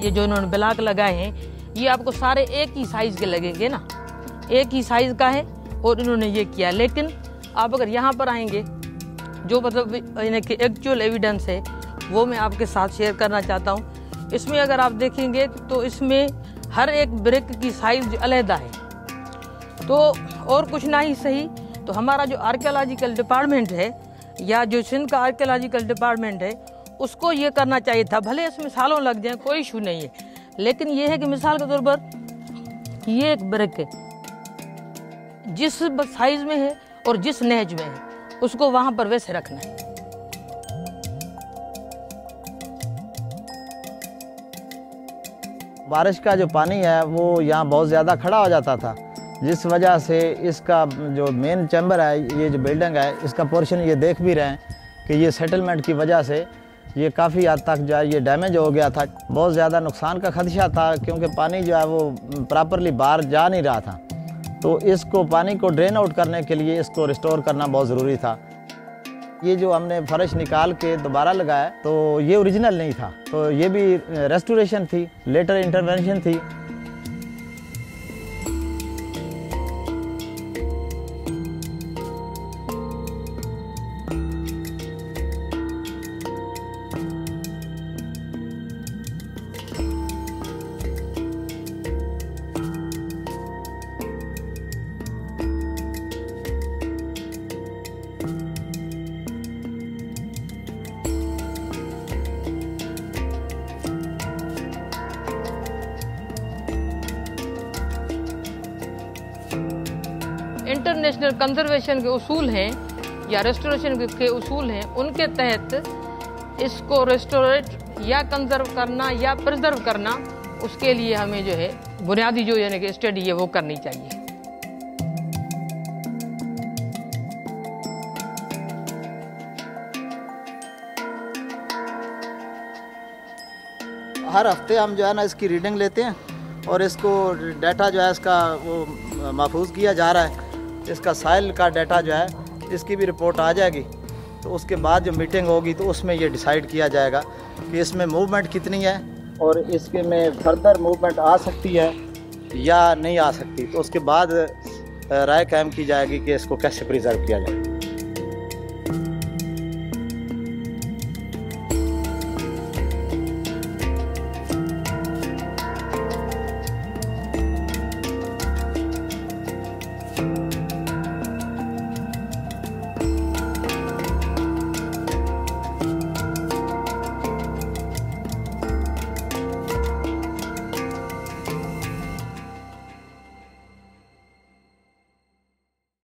ये जो इन्होंने ब्लॉक लगाए हैं ये आपको सारे एक ही साइज के लगेंगे ना, एक ही साइज का है और इन्होंने ये किया। लेकिन आप अगर यहाँ पर आएंगे, जो मतलब इनके एक्चुअल एविडेंस है वो मैं आपके साथ शेयर करना चाहता हूँ। इसमें अगर आप देखेंगे तो इसमें हर एक ब्रिक की साइज अलहदा है। तो और कुछ ना ही सही तो हमारा जो आर्कियोलॉजिकल डिपार्टमेंट है या जो सिंध का आर्कियोलॉजिकल डिपार्टमेंट है उसको ये करना चाहिए था। भले इसमें सालों लग जाए, कोई इशू नहीं है, लेकिन ये है कि मिसाल के तौर पर ये एक ब्रिक है, जिस साइज में है और जिस नहज में है उसको वहां पर वैसे रखना है। बारिश का जो पानी है वो यहाँ बहुत ज़्यादा खड़ा हो जाता था, जिस वजह से इसका जो मेन चैम्बर है, ये जो बिल्डिंग है, इसका पोर्शन ये देख भी रहे हैं कि ये सेटलमेंट की वजह से ये काफ़ी हद तक जो है ये डैमेज हो गया था। बहुत ज़्यादा नुकसान का खदशा था क्योंकि पानी जो है वो प्रॉपरली बाहर जा नहीं रहा था। तो इसको पानी को ड्रेन आउट करने के लिए इसको रिस्टोर करना बहुत ज़रूरी था। ये जो हमने फर्श निकाल के दोबारा लगाया तो ये ओरिजिनल नहीं था, तो ये भी रेस्टोरेशन थी, लेटर इंटरवेंशन थी। इंटरनेशनल कंजर्वेशन के उसूल हैं या रेस्टोरेशन के उसूल हैं, उनके तहत इसको रेस्टोरेट या कंजर्व करना या प्रिजर्व करना, उसके लिए हमें जो है बुनियादी जो यानी कि स्टडी है वो करनी चाहिए। हर हफ्ते हम जो है ना इसकी रीडिंग लेते हैं और इसको डाटा जो है इसका वो महफूज किया जा रहा है। इसका साइल का डाटा जो है इसकी भी रिपोर्ट आ जाएगी, तो उसके बाद जो मीटिंग होगी तो उसमें ये डिसाइड किया जाएगा कि इसमें मूवमेंट कितनी है और इसके में फर्दर मूवमेंट आ सकती है या नहीं आ सकती। तो उसके बाद राय कायम की जाएगी कि इसको कैसे प्रिजर्व किया जाए।